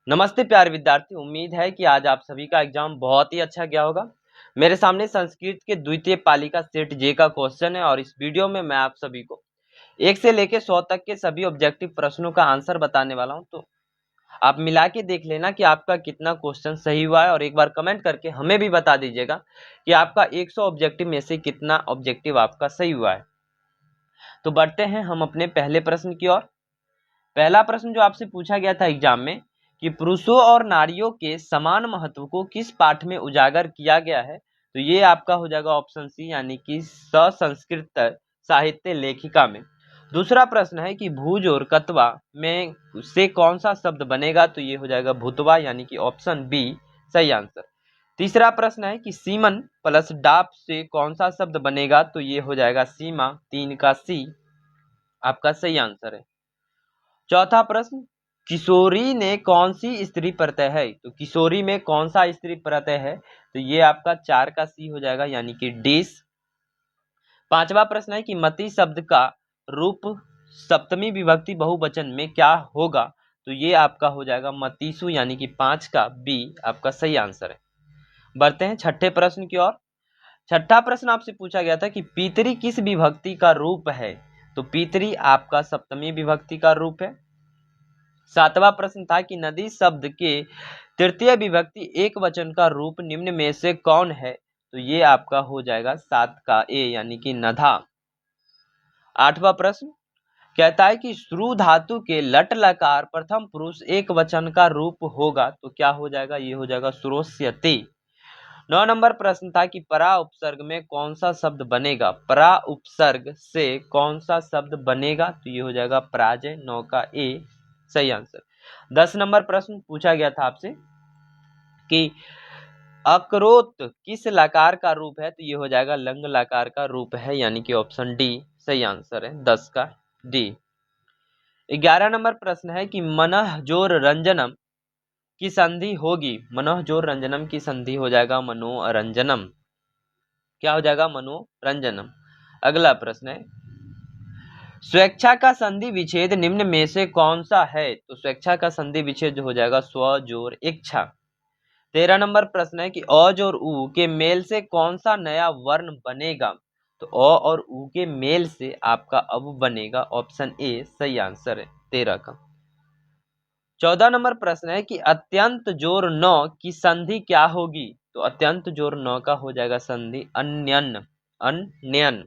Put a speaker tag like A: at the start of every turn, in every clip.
A: नमस्ते प्यारे विद्यार्थी। उम्मीद है कि आज आप सभी का एग्जाम बहुत ही अच्छा गया होगा। मेरे सामने संस्कृत के द्वितीय पाली का सेट जे का क्वेश्चन है और इस वीडियो में मैं आप सभी को 1 से लेकर 100 तक के सभी ऑब्जेक्टिव प्रश्नों का आंसर बताने वाला हूं। तो आप मिला के देख लेना कि आपका कितना क्वेश्चन सही हुआ है और एक बार कमेंट करके हमें भी बता दीजिएगा कि आपका 100 ऑब्जेक्टिव में से कितना ऑब्जेक्टिव आपका सही हुआ है। तो बढ़ते हैं हम अपने पहले प्रश्न की ओर। पहला प्रश्न जो आपसे पूछा गया था एग्जाम में कि पुरुषों और नारियों के समान महत्व को किस पाठ में उजागर किया गया है, तो ये आपका हो जाएगा ऑप्शन सी यानी कि संस्कृत साहित्य लेखिका में। दूसरा प्रश्न है कि भुज और कतवा में से कौन सा शब्द बनेगा, तो ये हो जाएगा भुतवा यानी कि ऑप्शन बी सही आंसर। तीसरा प्रश्न है कि सीमन प्लस डाप से कौन सा शब्द बनेगा, तो ये हो जाएगा सीमा, 3 का सी आपका सही आंसर है। चौथा प्रश्न, किशोरी ने कौन सी स्त्री प्रत्यय है, तो किशोरी में कौन सा स्त्री प्रत्यय है, तो ये आपका 4 का सी हो जाएगा यानी कि डिस। पांचवा प्रश्न है कि मति शब्द का रूप सप्तमी विभक्ति बहुवचन में क्या होगा, तो ये आपका हो जाएगा मतीसु यानी कि 5 का बी आपका सही आंसर है। बढ़ते हैं छठे प्रश्न की ओर। छठा प्रश्न आपसे पूछा गया था कि पितरी किस विभक्ति का रूप है, तो पितरी आपका सप्तमी विभक्ति का रूप है। सातवां प्रश्न था कि नदी शब्द के तृतीय विभक्ति एक वचन का रूप निम्न में से कौन है, तो ये आपका हो जाएगा 7 का ए यानी कि नधा। आठवां प्रश्न कहता है कि श्रु धातु के लट लकार प्रथम पुरुष एक वचन का रूप होगा, तो क्या हो जाएगा, ये हो जाएगा श्रोष्यति। 9 नंबर प्रश्न था कि परा उपसर्ग में कौन सा शब्द बनेगा, परा उपसर्ग से कौन सा शब्द बनेगा, तो ये हो जाएगा पराजय, 9 का ए सही आंसर। 10 नंबर प्रश्न पूछा गया था आपसे कि अकरोत किस लकार का रूप है, तो ये हो जाएगा लंग लकार का रूप है यानी कि ऑप्शन डी सही आंसर है, 10 का डी। 11 नंबर प्रश्न है कि मनः जोर रंजनम की संधि होगी, मनः जोर रंजनम की संधि हो जाएगा मनोरंजनम, क्या हो जाएगा मनोरंजनम। अगला प्रश्न है स्वेच्छा का संधि विच्छेद निम्न में से कौन सा है, तो स्वेच्छा का संधि विच्छेद हो जाएगा स्व जोर इच्छा। 13 नंबर प्रश्न है कि अ और उ के मेल से कौन सा नया वर्ण बनेगा, तो अ और उ के मेल से आपका अब बनेगा ऑप्शन ए सही आंसर है 13 का। 14 नंबर प्रश्न है कि अत्यंत जोर न की संधि क्या होगी, तो अत्यंत जोर न का हो जाएगा संधि अन्यन, अन्यन।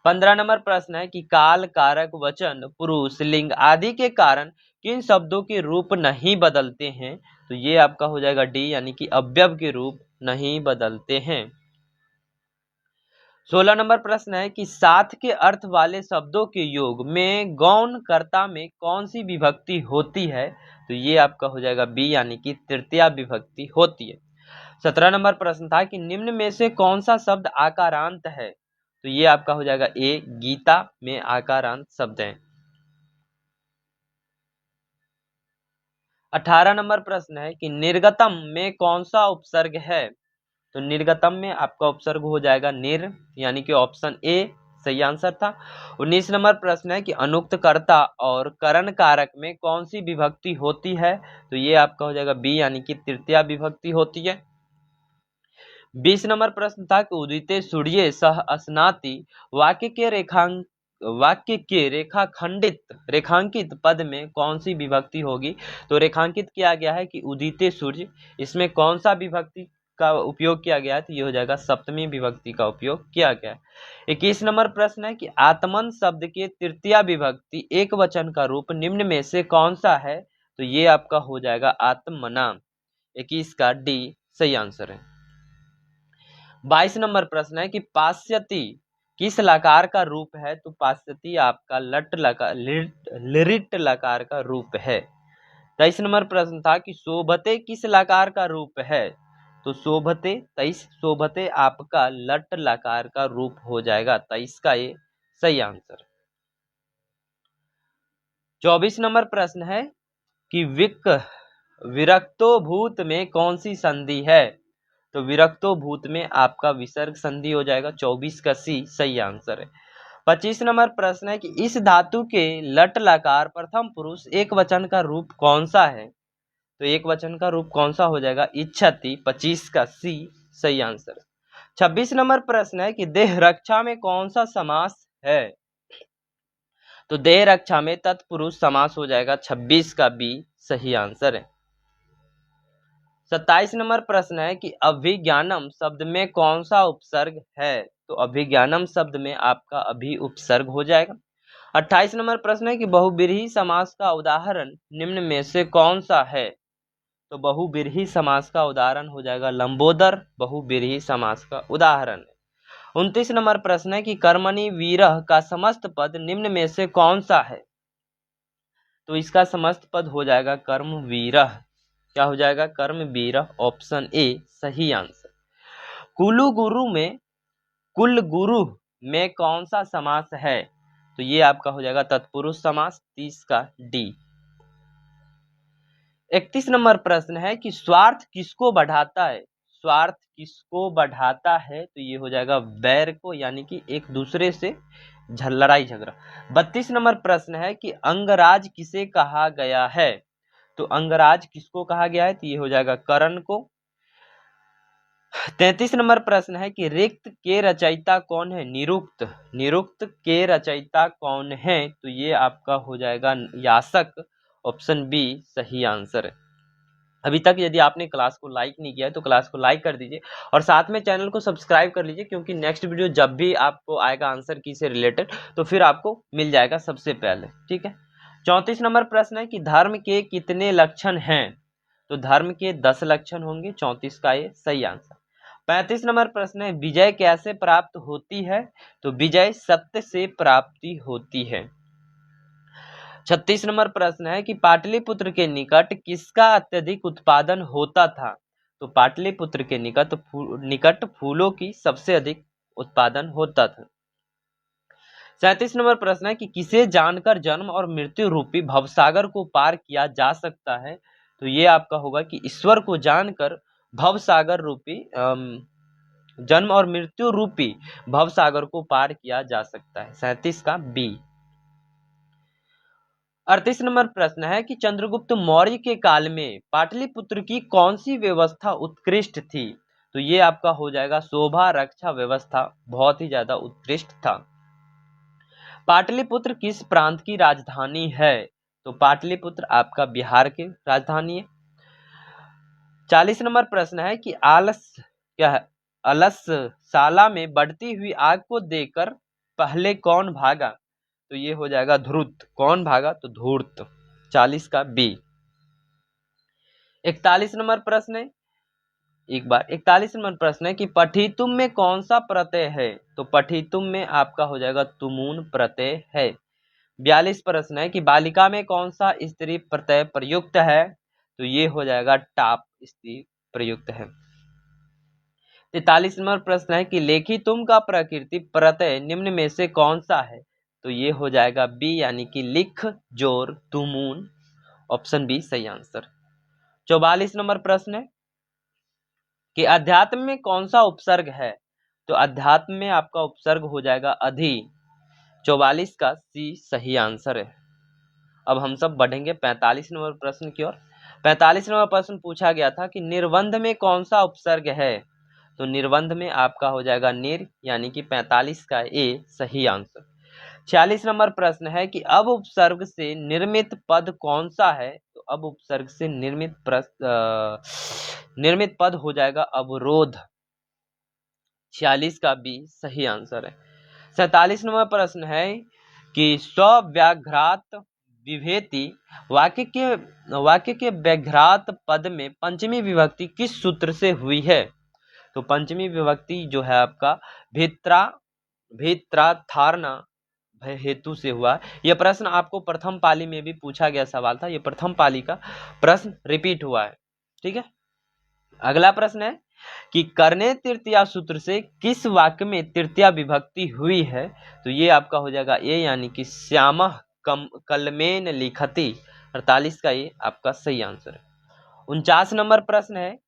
A: 15 नंबर प्रश्न है कि काल कारक वचन पुरुष लिंग आदि के कारण किन शब्दों के रूप नहीं बदलते हैं, तो ये आपका हो जाएगा डी यानी कि अव्यव के रूप नहीं बदलते हैं। 16 नंबर प्रश्न है कि साथ के अर्थ वाले शब्दों के योग में गौण कर्ता में कौन सी विभक्ति होती है, तो ये आपका हो जाएगा बी यानी कि तृतीया विभक्ति होती है। 17 नंबर प्रश्न था कि निम्न में से कौन सा शब्द आकारांत है, तो ये आपका हो जाएगा ए गीता में आकारांत शब्द है। 18 नंबर प्रश्न है कि निर्गतम में कौन सा उपसर्ग है, तो निर्गतम में आपका उपसर्ग हो जाएगा निर यानी कि ऑप्शन ए सही आंसर था। 19 नंबर प्रश्न है कि अनुक्त कर्ता और करण कारक में कौन सी विभक्ति होती है, तो ये आपका हो जाएगा बी यानी कि तृतीया विभक्ति होती है। 20 नंबर प्रश्न था कि उदिते सूर्य सह अस्नाति वाक्य के रेखांकित पद में कौन सी विभक्ति होगी, तो रेखांकित किया गया है कि उदिते सूर्य, इसमें कौन सा विभक्ति का उपयोग किया गया है, तो ये हो जाएगा सप्तमी विभक्ति का उपयोग किया गया है। 21 नंबर प्रश्न है कि आत्मन शब्द के तृतीया विभक्ति एक वचन का रूप निम्न में से कौन सा है, तो ये आपका हो जाएगा आत्मना, 21 का डी सही आंसर है। 22 नंबर प्रश्न है कि पाश्यति किस लकार का रूप है, तो पाश्यति आपका लट लकार लिरिट लकार का रूप है। 23 नंबर प्रश्न था कि शोभते किस लकार का रूप है, तो शोभते 23 शोभते आपका लट लकार का रूप हो जाएगा, 23 का ये सही आंसर। 24 नंबर प्रश्न है कि विरक्तो भूत में कौन सी संधि है, तो विरक्तो भूत में आपका विसर्ग संधि हो जाएगा, 24 का सी सही आंसर है। 25 नंबर प्रश्न है कि इस धातु के लट लकार प्रथम पुरुष एक वचन का रूप कौन सा है, तो एक वचन का रूप कौन सा हो जाएगा? इच्छति। 25 का सी सही आंसर। 26 नंबर प्रश्न है कि देह रक्षा में कौन सा समास है? तो देह रक्षा में तत्पुरुष समास हो जाएगा। 26 का बी सही आंसर है। 27 नंबर प्रश्न है कि अभिज्ञानम शब्द में कौन सा उपसर्ग है? तो अभिज्ञानम शब्द में आपका अभी उपसर्ग हो जाएगा। 28 नंबर प्रश्न है कि बहुव्रीहि समास का उदाहरण निम्न में से कौन सा है? तो बहुव्रीहि समास का उदाहरण हो जाएगा लंबोदर बहुव्रीहि समास का उदाहरण है। 29 नंबर प्रश्न है कि कर्मणि वीरः का समस्त पद निम्न में से कौन सा है? तो इसका समस्त पद हो जाएगा कर्म वीरः। क्या हो जाएगा? कर्म वीरः। ऑप्शन ए सही आंसर। कुल गुरु में कौन सा समास है? तो ये आपका हो जाएगा तत्पुरुष समास। 30 का डी। 31 नंबर प्रश्न है कि स्वार्थ किसको बढ़ाता है? स्वार्थ किसको बढ़ाता है? तो ये हो जाएगा वैर को, यानी कि एक दूसरे से लड़ाई झगड़ा। 32 नंबर प्रश्न है कि अंगराज किसे कहा गया है? तो अंगराज किसको कहा गया है? तो ये हो जाएगा कर्ण को। 33 नंबर प्रश्न है कि रिक्त के रचयिता कौन है? निरुक्त। निरुक्त के रचयिता कौन है? तो ये आपका हो जाएगा यासक। ऑप्शन बी सही आंसर है। अभी तक यदि आपने क्लास को लाइक नहीं किया है तो क्लास को लाइक कर दीजिए और साथ में चैनल को सब्सक्राइब कर लीजिए, क्योंकि नेक्स्ट वीडियो जब भी आपको आएगा आंसर की से रिलेटेड तो फिर आपको मिल जाएगा सबसे पहले। ठीक है। 34 नंबर प्रश्न है कि धर्म के कितने लक्षण हैं? तो धर्म के 10 लक्षण होंगे। 34 का ये सही आंसर। 35 नंबर प्रश्न है विजय कैसे प्राप्त होती है? तो विजय सत्य से प्राप्ति होती है। 36 नंबर प्रश्न है कि पाटलिपुत्र के निकट किसका अत्यधिक उत्पादन होता था? तो पाटलिपुत्र के निकट फूलों की सबसे अधिक उत्पादन होता था। 37 नंबर प्रश्न है कि किसे जानकर जन्म और मृत्यु रूपी भवसागर को पार किया जा सकता है? तो ये आपका होगा कि ईश्वर को जानकर भवसागर रूपी जन्म और मृत्यु रूपी भवसागर को पार किया जा सकता है। 37 का बी। 38 नंबर प्रश्न है कि चंद्रगुप्त मौर्य के काल में पाटलिपुत्र की कौन सी व्यवस्था उत्कृष्ट थी? तो ये आपका हो जाएगा शोभा रक्षा व्यवस्था बहुत ही ज्यादा उत्कृष्ट था। पाटलिपुत्र किस प्रांत की राजधानी है? तो पाटलिपुत्र आपका बिहार की राजधानी है। 40 नंबर प्रश्न है कि अलसशाला में बढ़ती हुई आग को देखकर पहले कौन भागा? तो ये हो जाएगा धूर्त। कौन भागा? तो धूर्त। 40 का बी। 41 नंबर प्रश्न है 41 नंबर प्रश्न है कि पठितुम में कौन सा प्रत्यय है? तो पठितुम में आपका हो जाएगा तुमून प्रत्यय है। 42 प्रश्न है कि बालिका में कौन सा स्त्री प्रत्यय प्रयुक्त है? तो ये हो जाएगा टाप स्त्री प्रयुक्त है। 43 नंबर प्रश्न है कि लेखी तुम का प्रकृति प्रत्यय निम्न में से कौन सा है? तो ये हो जाएगा बी, यानी कि लिख जोर तुमून। ऑप्शन बी सही आंसर। 44 नंबर प्रश्न है कि अध्यात्म में कौन सा उपसर्ग है? तो अध्यात्म में आपका उपसर्ग हो जाएगा अधि। 44 का सी सही आंसर है। अब हम सब बढ़ेंगे 45 नंबर प्रश्न की ओर। 45 नंबर प्रश्न पूछा गया था कि निर्बंध में कौन सा उपसर्ग है? तो निर्बंध में आपका हो जाएगा निर, यानी कि 45 का ए सही आंसर। 46 नंबर प्रश्न है कि अब उपसर्ग से निर्मित पद कौन सा है? तो अब उपसर्ग से निर्मित पद हो जाएगा अवरोध। 46 का बी सही आंसर है। 47 नंबर प्रश्न है कि स्वव्याघ्रात विभेति वाक्य के व्याघ्रात पद में पंचमी विभक्ति किस सूत्र से हुई है? तो पंचमी विभक्ति जो है आपका भित्रार्थार्ना हेतु से हुआ। यह प्रश्न आपको प्रथम पाली में भी पूछा गया सवाल था। यह प्रथम पाली का प्रश्न रिपीट हुआ है। ठीक है। अगला प्रश्न है कि करने तृतीया सूत्र से किस वाक्य में तृतीया विभक्ति हुई है? तो ये आपका हो जाएगा ए, यानी कि श्यामः कलमेन लिखति। 48 का ये आपका सही आंसर है। 49 नंबर प्रश्न है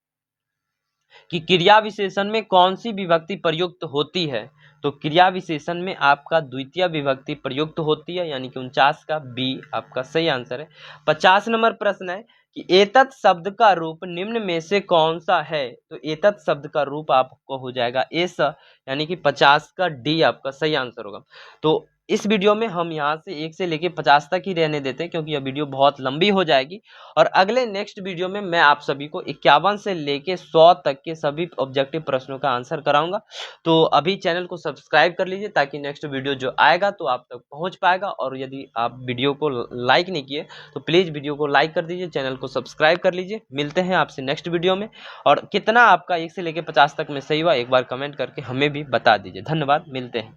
A: कि क्रिया विशेषण में कौन सी विभक्ति प्रयुक्त होती है? तो क्रिया विशेषण में आपका द्वितीय विभक्ति प्रयुक्त होती है, यानी कि 49 का बी आपका सही आंसर है। 50 नंबर प्रश्न है कि एतत् शब्द का रूप निम्न में से कौन सा है? तो एतत् शब्द का रूप आपको हो जाएगा एस, यानी कि 50 का डी आपका सही आंसर होगा। तो इस वीडियो में हम यहाँ से 1 से लेके 50 तक ही रहने देते हैं, क्योंकि यह वीडियो बहुत लंबी हो जाएगी। और अगले नेक्स्ट वीडियो में मैं आप सभी को 51 से लेके 100 तक के सभी ऑब्जेक्टिव प्रश्नों का आंसर कराऊंगा। तो अभी चैनल को सब्सक्राइब कर लीजिए, ताकि नेक्स्ट वीडियो जो आएगा तो आप तक पहुंच पाएगा। और यदि आप वीडियो को लाइक नहीं किए तो प्लीज़ वीडियो को लाइक कर दीजिए, चैनल को सब्सक्राइब कर लीजिए। मिलते हैं आपसे नेक्स्ट वीडियो में। और कितना आपका 1 से लेके 50 तक में सही हुआ, एक बार कमेंट करके हमें भी बता दीजिए। धन्यवाद, मिलते हैं।